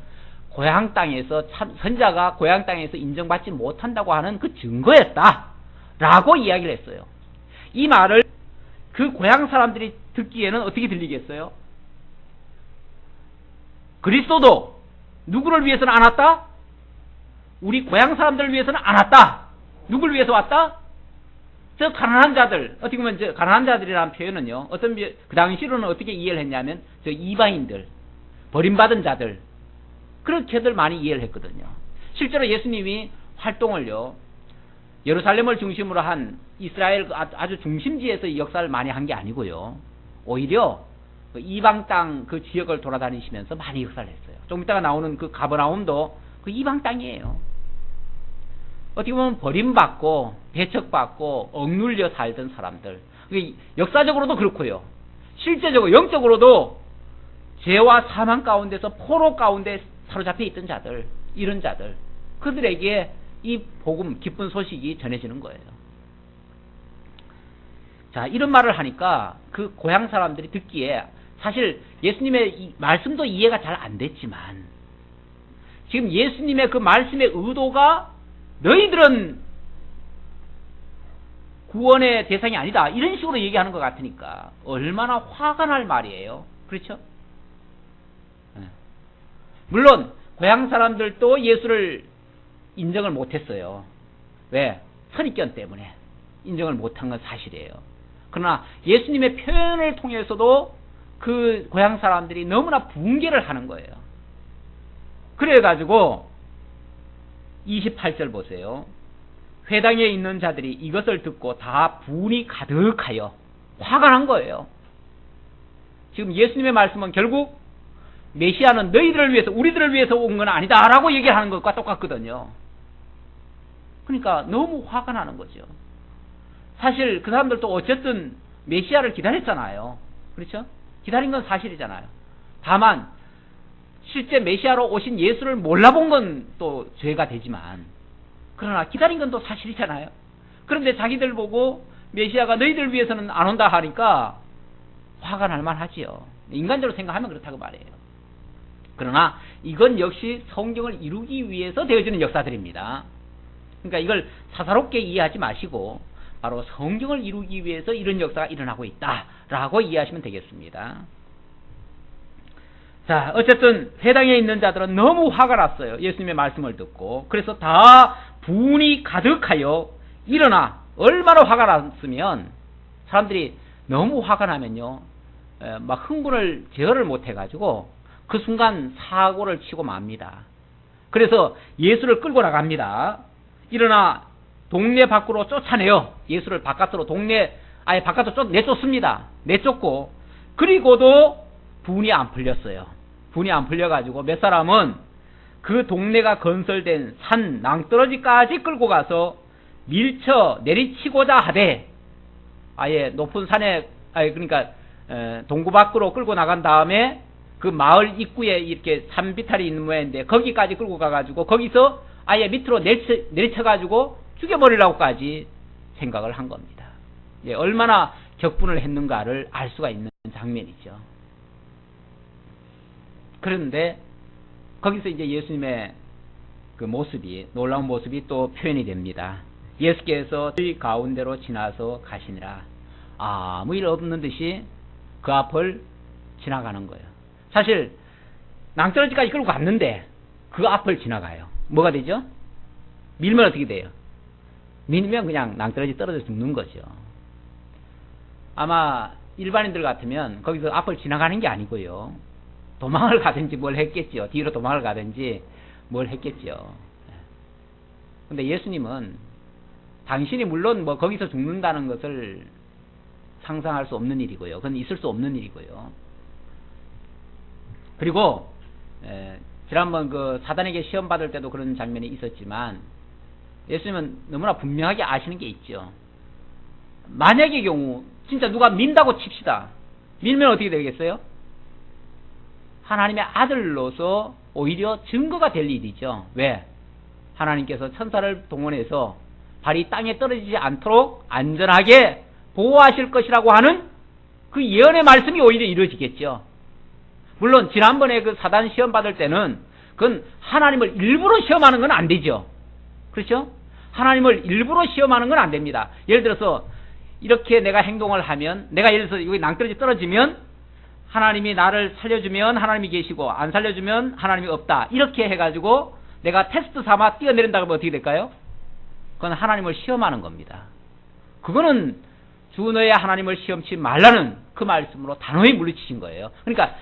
고향 땅에서 선자가 고향 땅에서 인정받지 못한다고 하는 그 증거였다라고 이야기를 했어요. 이 말을 그 고향 사람들이 듣기에는 어떻게 들리겠어요? 그리스도도 누구를 위해서는 안 왔다? 우리 고향 사람들을 위해서는 안 왔다. 누구를 위해서 왔다? 저 가난한 자들, 어떻게 보면 저 가난한 자들이라는 표현은요, 그 당시로는 어떻게 이해를 했냐면 저 이방인들, 버림받은 자들, 그렇게들 많이 이해를 했거든요. 실제로 예수님이 활동을요, 예루살렘을 중심으로 한 이스라엘 아주 중심지에서 역사를 많이 한 게 아니고요, 오히려 그 이방 땅 그 지역을 돌아다니시면서 많이 역사를 했어요. 좀 이따가 나오는 그 가버나움도 그 이방 땅이에요. 어떻게 보면 버림받고 배척받고 억눌려 살던 사람들, 역사적으로도 그렇고요, 실제적으로 영적으로도 죄와 사망 가운데서 포로 가운데 사로잡혀 있던 자들, 이런 자들, 그들에게 이 복음, 기쁜 소식이 전해지는 거예요. 자, 이런 말을 하니까 그 고향 사람들이 듣기에 사실 예수님의 이 말씀도 이해가 잘 안 됐지만 지금 예수님의 그 말씀의 의도가 너희들은 구원의 대상이 아니다, 이런 식으로 얘기하는 것 같으니까 얼마나 화가 날 말이에요. 그렇죠? 물론 고향 사람들도 예수를 인정을 못했어요. 왜? 선입견 때문에 인정을 못한 건 사실이에요. 그러나 예수님의 표현을 통해서도 그 고향 사람들이 너무나 붕괴를 하는 거예요. 그래가지고 28절 보세요. 회당에 있는 자들이 이것을 듣고 다 분이 가득하여 화가 난 거예요. 지금 예수님의 말씀은 결국 메시아는 너희들을 위해서, 우리들을 위해서 온 건 아니다라고 얘기하는 것과 똑같거든요. 그러니까 너무 화가 나는 거죠. 사실 그 사람들도 어쨌든 메시아를 기다렸잖아요. 그렇죠? 기다린 건 사실이잖아요. 다만 실제 메시아로 오신 예수를 몰라본 건 또 죄가 되지만 그러나 기다린 건 또 사실이잖아요. 그런데 자기들 보고 메시아가 너희들 위해서는 안 온다 하니까 화가 날 만하지요. 인간적으로 생각하면 그렇다고 말해요. 그러나 이건 역시 성경을 이루기 위해서 되어지는 역사들입니다. 그러니까 이걸 사사롭게 이해하지 마시고 바로 성경을 이루기 위해서 이런 역사가 일어나고 있다라고 이해하시면 되겠습니다. 자, 어쨌든 회당에 있는 자들은 너무 화가 났어요. 예수님의 말씀을 듣고. 그래서 다 분이 가득하여 일어나. 얼마나 화가 났으면 사람들이 너무 화가 나면요 막 흥분을 제어를 못해가지고 그 순간 사고를 치고 맙니다. 그래서 예수를 끌고 나갑니다. 일어나 동네 밖으로 쫓아내요. 예수를 바깥으로 아예 바깥으로 내쫓습니다. 내쫓고 그리고도 분이 안 풀렸어요. 분이 안 풀려가지고 몇 사람은 그 동네가 건설된 산 낭떠러지까지 끌고 가서 밀쳐 내리치고자 하되 아예 높은 산에 그러니까 동구 밖으로 끌고 나간 다음에 그 마을 입구에 이렇게 산비탈이 있는 모양인데 거기까지 끌고 가가지고 거기서 아예 밑으로 내리쳐가지고 죽여버리라고까지 생각을 한 겁니다. 예, 얼마나 격분을 했는가를 알 수가 있는 장면이죠. 그런데 거기서 이제 예수님의 그 모습이 놀라운 모습이 또 표현이 됩니다. 예수께서 저희 가운데로 지나서 가시니라. 아무 일 없는 듯이 그 앞을 지나가는 거예요. 사실 낭떠러지까지 끌고 갔는데 그 앞을 지나가요. 뭐가 되죠? 밀면 어떻게 돼요? 밀면 그냥 낭떠러지 떨어져 죽는 거죠. 아마 일반인들 같으면 거기서 앞을 지나가는 게 아니고요. 도망을 가든지 뭘 했겠죠. 뒤로 도망을 가든지 뭘 했겠죠. 근데 예수님은 당신이 물론 뭐 거기서 죽는다는 것을 상상할 수 없는 일이고요. 그건 있을 수 없는 일이고요. 그리고 지난번 그 사단에게 시험 받을 때도 그런 장면이 있었지만 예수님은 너무나 분명하게 아시는 게 있죠. 만약의 경우 진짜 누가 민다고 칩시다. 밀면 어떻게 되겠어요? 하나님의 아들로서 오히려 증거가 될 일이죠. 왜? 하나님께서 천사를 동원해서 발이 땅에 떨어지지 않도록 안전하게 보호하실 것이라고 하는 그 예언의 말씀이 오히려 이루어지겠죠. 물론 지난번에 그 사단 시험 받을 때는 그건 하나님을 일부러 시험하는 건 안 되죠. 그렇죠? 하나님을 일부러 시험하는 건 안 됩니다. 예를 들어서 이렇게 내가 행동을 하면 내가 예를 들어서 여기 낭떠러지 떨어지면 하나님이 나를 살려주면 하나님이 계시고 안 살려주면 하나님이 없다. 이렇게 해가지고 내가 테스트 삼아 뛰어내린다고 하면 어떻게 될까요? 그건 하나님을 시험하는 겁니다. 그거는 주 너의 하나님을 시험치 말라는 그 말씀으로 단호히 물리치신 거예요. 그러니까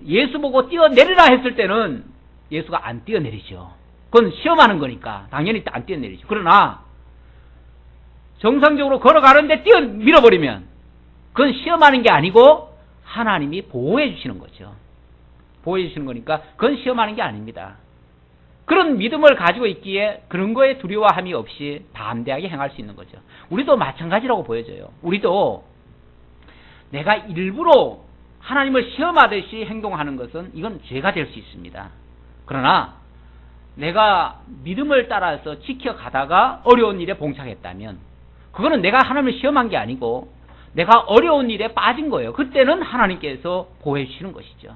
예수 보고 뛰어내리라 했을 때는 예수가 안 뛰어내리죠. 그건 시험하는 거니까 당연히 안 뛰어내리죠. 그러나 정상적으로 걸어가는데 밀어버리면 그건 시험하는 게 아니고 하나님이 보호해 주시는 거죠. 보호해 주시는 거니까 그건 시험하는 게 아닙니다. 그런 믿음을 가지고 있기에 그런 거에 두려워함이 없이 담대하게 행할 수 있는 거죠. 우리도 마찬가지라고 보여져요. 우리도 내가 일부러 하나님을 시험하듯이 행동하는 것은 이건 죄가 될 수 있습니다. 그러나 내가 믿음을 따라서 지켜가다가 어려운 일에 봉착했다면 그거는 내가 하나님을 시험한 게 아니고 내가 어려운 일에 빠진 거예요. 그때는 하나님께서 보호해 주시는 것이죠.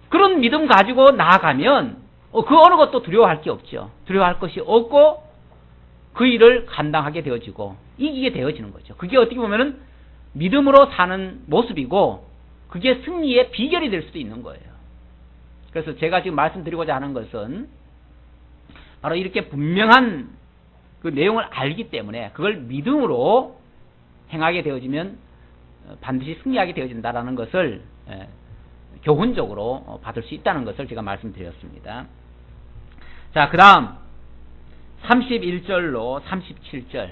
그런 믿음 가지고 나아가면 그 어느 것도 두려워할 게 없죠. 두려워할 것이 없고 그 일을 감당하게 되어지고 이기게 되어지는 거죠. 그게 어떻게 보면은 믿음으로 사는 모습이고 그게 승리의 비결이 될 수도 있는 거예요. 그래서 제가 지금 말씀드리고자 하는 것은 바로 이렇게 분명한 그 내용을 알기 때문에 그걸 믿음으로 행하게 되어지면 반드시 승리하게 되어진다는 것을 교훈적으로 받을 수 있다는 것을 제가 말씀드렸습니다. 자, 그 다음 31절로 37절.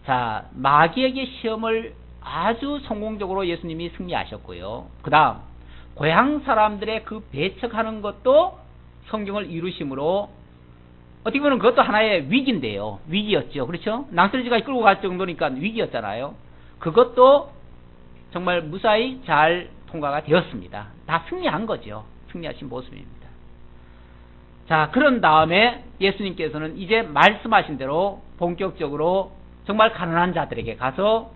자, 마귀에게 시험을 아주 성공적으로 예수님이 승리하셨고요. 그 다음 고향 사람들의 그 배척하는 것도 성경을 이루심으로 어떻게 보면 그것도 하나의 위기인데요. 위기였죠. 그렇죠? 낭떠러지가 끌고 갈 정도니까 위기였잖아요. 그것도 정말 무사히 잘 통과가 되었습니다. 다 승리한 거죠. 승리하신 모습입니다. 자, 그런 다음에 예수님께서는 이제 말씀하신 대로 본격적으로 정말 가난한 자들에게 가서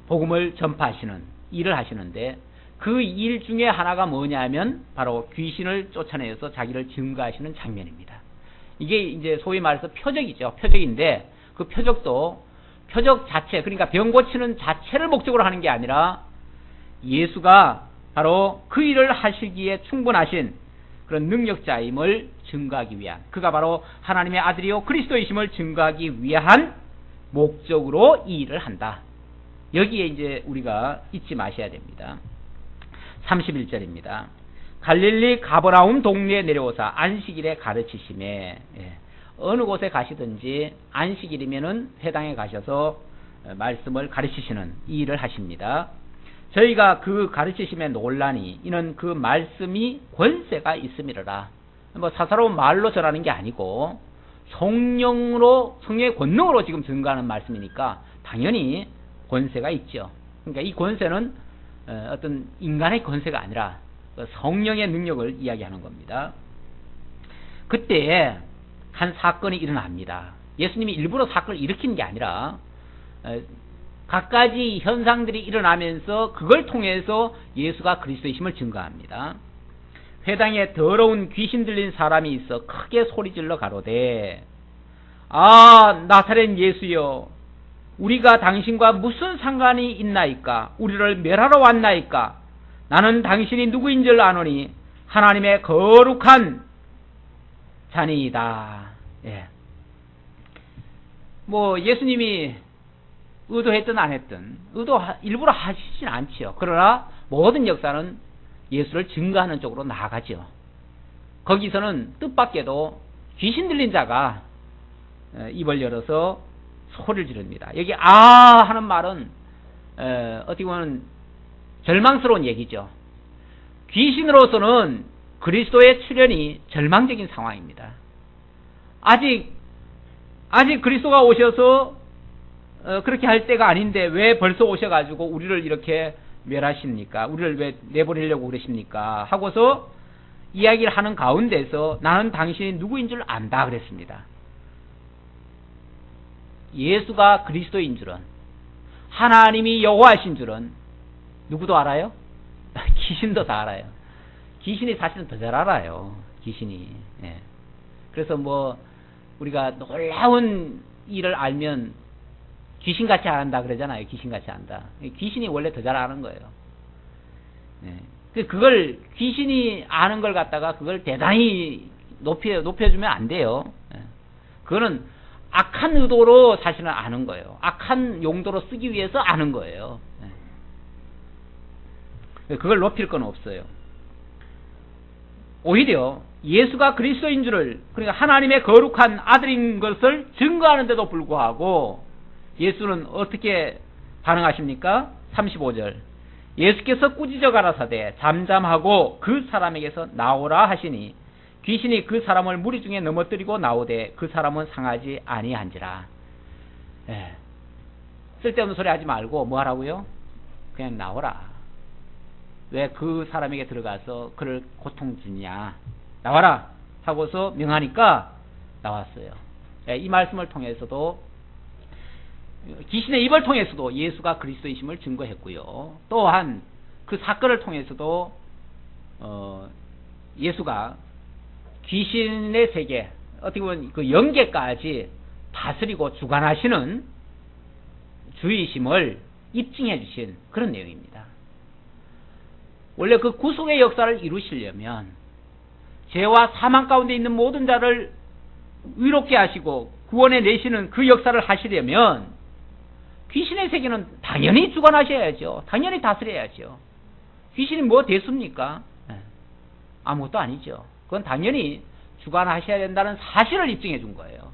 복음을 전파하시는 일을 하시는데, 그 일 중에 하나가 뭐냐면 바로 귀신을 쫓아내서 자기를 증거하시는 장면입니다. 이게 이제 소위 말해서 표적이죠. 표적인데 그 표적도 표적 자체, 그러니까 병 고치는 자체를 목적으로 하는 게 아니라 예수가 바로 그 일을 하시기에 충분하신 그런 능력자임을 증거하기 위한, 그가 바로 하나님의 아들이요 그리스도이심을 증거하기 위한 목적으로 이 일을 한다. 여기에 이제 우리가 잊지 마셔야 됩니다. 31절입니다. 갈릴리 가버나움 동네에 내려오사 안식일에 가르치심에, 어느 곳에 가시든지 안식일이면은 회당에 가셔서 말씀을 가르치시는 이 일을 하십니다. 저희가 그 가르치심에 논란이, 이는 그 말씀이 권세가 있음이라. 뭐 사사로운 말로 전하는 게 아니고 성령으로, 성령의 권능으로 지금 증거하는 말씀이니까 당연히 권세가 있죠. 그러니까 이 권세는 어떤 인간의 권세가 아니라 성령의 능력을 이야기하는 겁니다. 그때 한 사건이 일어납니다. 예수님이 일부러 사건을 일으킨 게 아니라 갖가지 현상들이 일어나면서 그걸 통해서 예수가 그리스도이심을 증거합니다. 회당에 더러운 귀신 들린 사람이 있어 크게 소리질러 가로되, 아 나사렛 예수여, 우리가 당신과 무슨 상관이 있나이까? 우리를 멸하러 왔나이까? 나는 당신이 누구인 줄 아노니 하나님의 거룩한 자니이다. 예. 뭐 예수님이 의도했든 안 했든 일부러 하시진 않지요. 그러나 모든 역사는 예수를 증거하는 쪽으로 나아가죠. 거기서는 뜻밖에도 귀신 들린 자가 입을 열어서 소리를 지릅니다. 여기 아 하는 말은 어떻게 보면 절망스러운 얘기죠. 귀신으로서는 그리스도의 출현이 절망적인 상황입니다. 아직 그리스도가 오셔서 그렇게 할 때가 아닌데 왜 벌써 오셔가지고 우리를 이렇게 멸하십니까? 우리를 왜 내버리려고 그러십니까? 하고서 이야기를 하는 가운데서 나는 당신이 누구인 줄 안다 그랬습니다. 예수가 그리스도인 줄은, 하나님이 여호와신 줄은 누구도 알아요? 귀신도 다 알아요. 귀신이 사실은 더 잘 알아요. 귀신이. 예. 그래서 뭐 우리가 놀라운 일을 알면 귀신같이 안다 그러잖아요. 귀신같이 안다. 귀신이 원래 더 잘 아는 거예요. 예. 그걸 귀신이 아는 걸 갖다가 그걸 대단히 높여주면 안 돼요. 예. 그거는 악한 의도로 사실은 아는 거예요. 악한 용도로 쓰기 위해서 아는 거예요. 예. 그걸 높일 건 없어요. 오히려 예수가 그리스도인 줄을, 그러니까 하나님의 거룩한 아들인 것을 증거하는데도 불구하고 예수는 어떻게 반응하십니까? 35절. 예수께서 꾸짖어 가라사대 잠잠하고 그 사람에게서 나오라 하시니 귀신이 그 사람을 무리 중에 넘어뜨리고 나오되 그 사람은 상하지 아니한지라. 예. 쓸데없는 소리 하지 말고 뭐 하라고요? 그냥 나오라. 왜 그 사람에게 들어가서 그를 고통주냐, 나와라 하고서 명하니까 나왔어요. 예, 이 말씀을 통해서도, 귀신의 입을 통해서도 예수가 그리스도이심을 증거했고요. 또한 그 사건을 통해서도 예수가 귀신의 세계, 어떻게 보면 그 영계까지 다스리고 주관하시는 주이심을 입증해 주신 그런 내용입니다. 원래 그 구속의 역사를 이루시려면 죄와 사망 가운데 있는 모든 자를 의롭게 하시고 구원해 내시는 그 역사를 하시려면 귀신의 세계는 당연히 주관하셔야죠. 당연히 다스려야죠. 귀신이 뭐 됐습니까? 아무것도 아니죠. 그건 당연히 주관하셔야 된다는 사실을 입증해 준 거예요.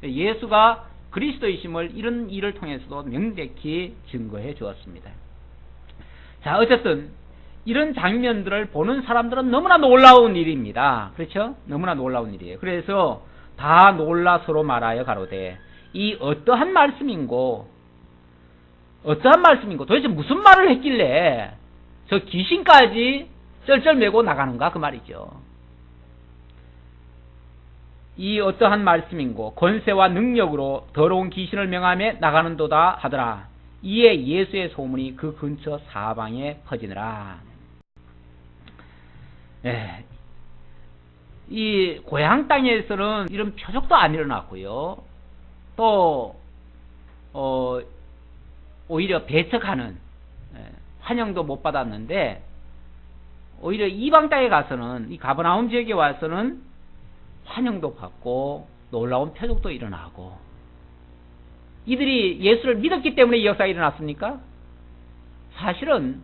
예수가 그리스도이심을 이런 일을 통해서도 명백히 증거해 주었습니다. 자, 어쨌든 이런 장면들을 보는 사람들은 너무나 놀라운 일입니다. 그렇죠? 너무나 놀라운 일이에요. 그래서 다 놀라 서로 말하여 가로되 이 어떠한 말씀인고 도대체 무슨 말을 했길래 저 귀신까지 쩔쩔매고 나가는가 그 말이죠. 이 어떠한 말씀인고 권세와 능력으로 더러운 귀신을 명함에 나가는도다 하더라. 이에 예수의 소문이 그 근처 사방에 퍼지느라. 이 고향 땅에서는 이런 표적도 안 일어났고요. 또 오히려 배척하는 환영도 못 받았는데, 오히려 이방 땅에 가서는, 이 가버나움 지역에 와서는 환영도 받고 놀라운 표적도 일어나고. 이들이 예수를 믿었기 때문에 이 역사가 일어났습니까? 사실은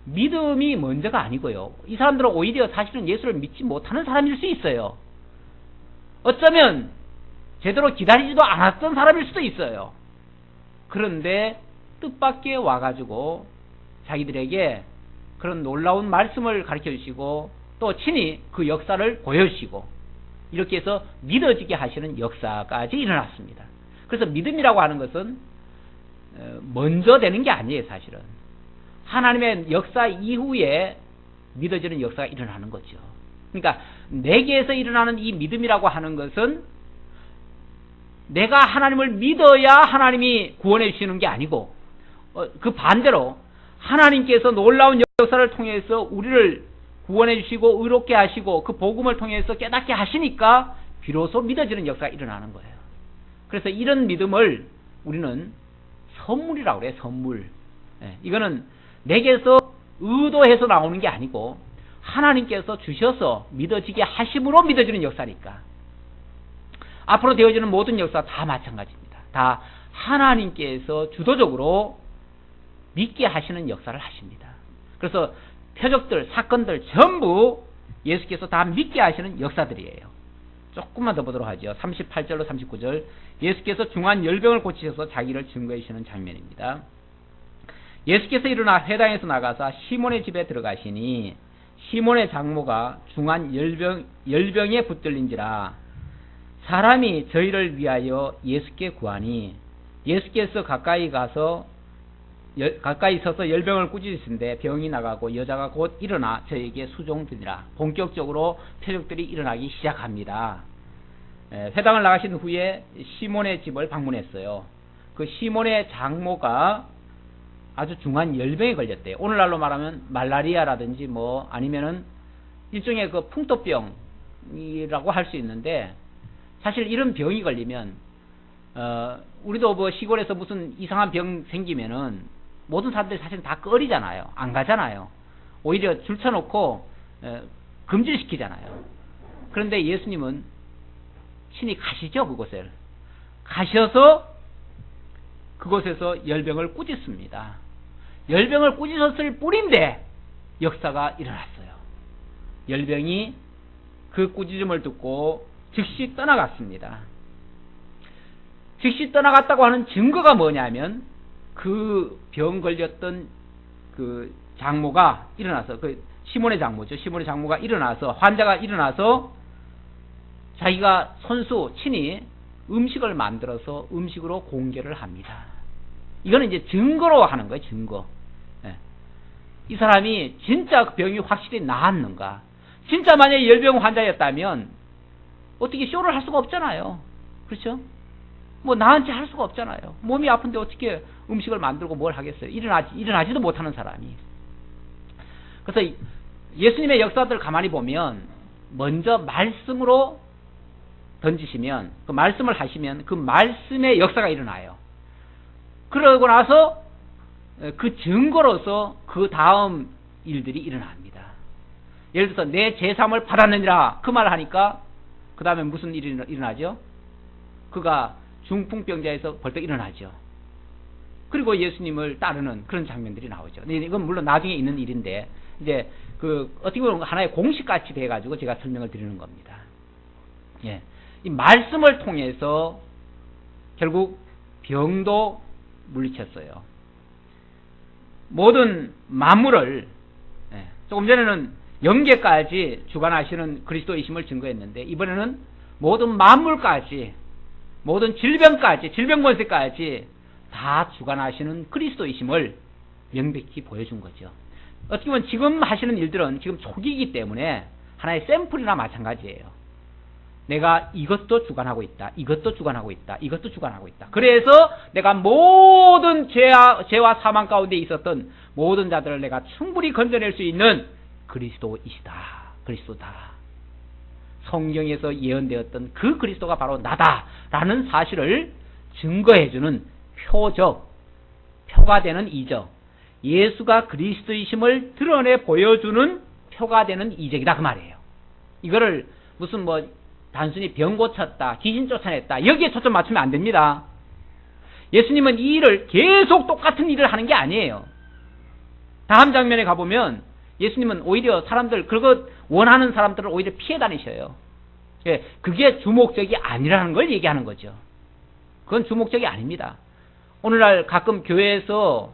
믿음이 먼저가 아니고요. 이 사람들은 오히려 사실은 예수를 믿지 못하는 사람일 수 있어요. 어쩌면 제대로 기다리지도 않았던 사람일 수도 있어요. 그런데 뜻밖의 와가지고 자기들에게 그런 놀라운 말씀을 가르쳐 주시고 또 친히 그 역사를 보여주시고 이렇게 해서 믿어지게 하시는 역사까지 일어났습니다. 그래서 믿음이라고 하는 것은 먼저 되는 게 아니에요. 사실은 하나님의 역사 이후에 믿어지는 역사가 일어나는 거죠. 그러니까 내게에서 일어나는 이 믿음이라고 하는 것은 내가 하나님을 믿어야 하나님이 구원해 주시는 게 아니고, 그 반대로 하나님께서 놀라운 역사를 통해서 우리를 구원해 주시고 의롭게 하시고 그 복음을 통해서 깨닫게 하시니까 비로소 믿어지는 역사가 일어나는 거예요. 그래서 이런 믿음을 우리는 선물이라고 그래요. 선물. 이거는 내게서 의도해서 나오는 게 아니고 하나님께서 주셔서 믿어지게 하심으로 믿어지는 역사니까. 앞으로 되어지는 모든 역사 다 마찬가지입니다. 다 하나님께서 주도적으로 믿게 하시는 역사를 하십니다. 그래서 표적들, 사건들 전부 예수께서 다 믿게 하시는 역사들이에요. 조금만 더 보도록 하죠. 38절로 39절. 예수께서 중한 열병을 고치셔서 자기를 증거해 주시는 장면입니다. 예수께서 일어나 회당에서 나가사 시몬의 집에 들어가시니 시몬의 장모가 중한 열병에 붙들린지라. 사람이 저희를 위하여 예수께 구하니 예수께서 가까이 서서 열병을 꾸짖으신데 병이 나가고 여자가 곧 일어나 저에게 수종드니라. 본격적으로 표적들이 일어나기 시작합니다. 회당을 나가신 후에 시몬의 집을 방문했어요. 그 시몬의 장모가 아주 중한 열병에 걸렸대요. 오늘날로 말하면 말라리아라든지 뭐 아니면은 일종의 그 풍토병이라고 할 수 있는데, 사실 이런 병이 걸리면 우리도 뭐 시골에서 무슨 이상한 병 생기면은 모든 사람들이 사실 다 꺼리잖아요. 안 가잖아요. 오히려 줄쳐놓고 금질시키잖아요. 그런데 예수님은 친히 가시죠. 그곳을 가셔서 그곳에서 열병을 꾸짖습니다. 열병을 꾸짖었을 뿐인데 역사가 일어났어요. 열병이 그 꾸짖음을 듣고 즉시 떠나갔습니다. 즉시 떠나갔다고 하는 증거가 뭐냐면 그 병 걸렸던 그 장모가 일어나서, 그 시몬의 장모죠. 시몬의 장모가 일어나서, 환자가 일어나서 자기가 손수 친히 음식을 만들어서 음식으로 공개를 합니다. 이거는 이제 증거로 하는 거예요. 증거. 이 사람이 진짜 그 병이 확실히 나았는가. 진짜 만약에 열병 환자였다면 어떻게 쇼를 할 수가 없잖아요. 그렇죠? 뭐 나한테 할 수가 없잖아요. 몸이 아픈데 어떻게 음식을 만들고 뭘 하겠어요. 일어나지도 못하는 사람이. 그래서 예수님의 역사들을 가만히 보면 먼저 말씀으로 던지시면, 그 말씀을 하시면 그 말씀의 역사가 일어나요. 그러고 나서 그 증거로서 그 다음 일들이 일어납니다. 예를 들어서 내 제3을 받았느니라 그 말을 하니까 그 다음에 무슨 일이 일어나죠? 그가 중풍병자에서 벌떡 일어나죠. 그리고 예수님을 따르는 그런 장면들이 나오죠. 이건 물론 나중에 있는 일인데 이제 그 어떻게 보면 하나의 공식같이 돼가지고 제가 설명을 드리는 겁니다. 예, 이 말씀을 통해서 결국 병도 물리쳤어요. 모든 만물을, 조금 전에는 영계까지 주관하시는 그리스도이심을 증거했는데 이번에는 모든 만물까지, 모든 질병까지, 질병 권세까지 다 주관하시는 그리스도이심을 명백히 보여준 거죠. 어떻게 보면 지금 하시는 일들은 지금 초기이기 때문에 하나의 샘플이나 마찬가지예요. 내가 이것도 주관하고 있다. 이것도 주관하고 있다. 이것도 주관하고 있다. 그래서 내가 모든 죄와 사망 가운데 있었던 모든 자들을 내가 충분히 건져낼 수 있는 그리스도이시다. 그리스도다. 성경에서 예언되었던 그 그리스도가 바로 나다라는 사실을 증거해주는 표가 되는 이적, 예수가 그리스도이심을 드러내 보여주는 표가 되는 이적이다 그 말이에요. 이거를 무슨 단순히 병 고쳤다, 귀신 쫓아냈다 여기에 초점 맞추면 안 됩니다. 예수님은 이 일을 계속 똑같은 일을 하는 게 아니에요. 다음 장면에 가보면 예수님은 오히려 사람들, 그거 원하는 사람들을 오히려 피해 다니셔요. 그게 주목적이 아니라는 걸 얘기하는 거죠. 그건 주목적이 아닙니다. 오늘날 가끔 교회에서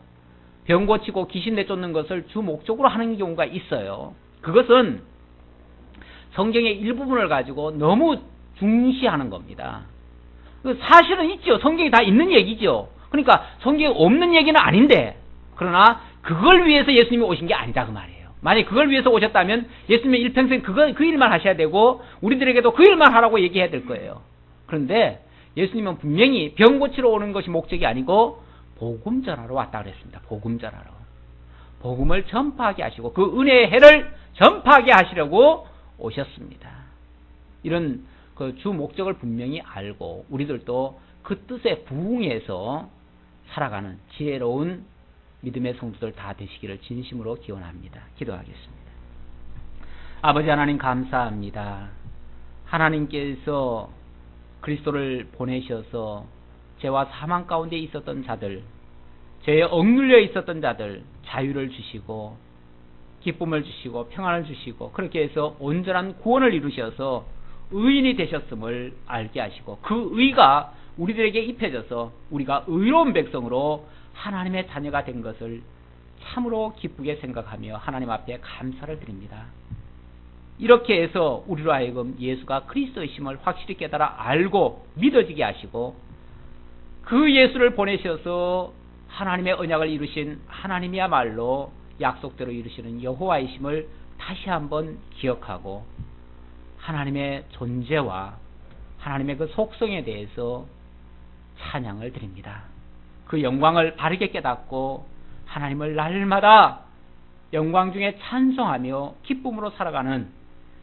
병 고치고 귀신 내쫓는 것을 주목적으로 하는 경우가 있어요. 그것은 성경의 일부분을 가지고 너무 중시하는 겁니다. 사실은 있죠. 성경이 다 있는 얘기죠. 그러니까 성경에 없는 얘기는 아닌데, 그러나 그걸 위해서 예수님이 오신 게 아니다 그 말이에요. 만약 그걸 위해서 오셨다면 예수님이 일평생 그 일만 하셔야 되고 우리들에게도 그 일만 하라고 얘기해야 될 거예요. 그런데 예수님은 분명히 병 고치러 오는 것이 목적이 아니고 복음 전하러 왔다 그랬습니다. 복음 전하러. 복음을 전파하게 하시고 그 은혜의 해를 전파하게 하시려고 오셨습니다. 이런 그 주 목적을 분명히 알고 우리들도 그 뜻에 부응해서 살아가는 지혜로운 믿음의 성도들 다 되시기를 진심으로 기원합니다. 기도하겠습니다. 아버지 하나님 감사합니다. 하나님께서 그리스도를 보내셔서 죄와 사망 가운데 있었던 자들, 죄에 억눌려 있었던 자들 자유를 주시고 기쁨을 주시고 평안을 주시고 그렇게 해서 온전한 구원을 이루셔서 의인이 되셨음을 알게 하시고 그 의가 우리들에게 입혀져서 우리가 의로운 백성으로 하나님의 자녀가 된 것을 참으로 기쁘게 생각하며 하나님 앞에 감사를 드립니다. 이렇게 해서 우리로 하여금 예수가 그리스도이심을 확실히 깨달아 알고 믿어지게 하시고 그 예수를 보내셔서 하나님의 언약을 이루신 하나님이야말로 약속대로 이루시는 여호와이심을 다시 한번 기억하고 하나님의 존재와 하나님의 그 속성에 대해서 찬양을 드립니다. 그 영광을 바르게 깨닫고 하나님을 날마다 영광 중에 찬송하며 기쁨으로 살아가는,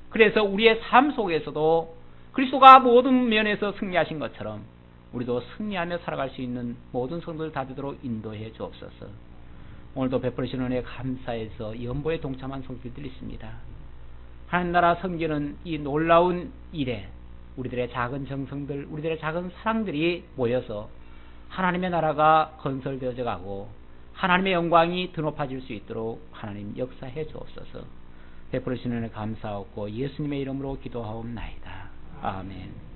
그래서 우리의 삶 속에서도 그리스도가 모든 면에서 승리하신 것처럼 우리도 승리하며 살아갈 수 있는 모든 성도들 다 되도록 인도해 주옵소서. 오늘도 베풀으신 은혜에 감사해서 연보에 동참한 성도들이 있습니다. 하나님 나라 섬기는 이 놀라운 일에 우리들의 작은 정성들, 우리들의 작은 사랑들이 모여서 하나님의 나라가 건설되어져 가고 하나님의 영광이 드높아질 수 있도록 하나님 역사해 주옵소서. 베풀으신 은혜 감사하고 예수님의 이름으로 기도하옵나이다. 아멘.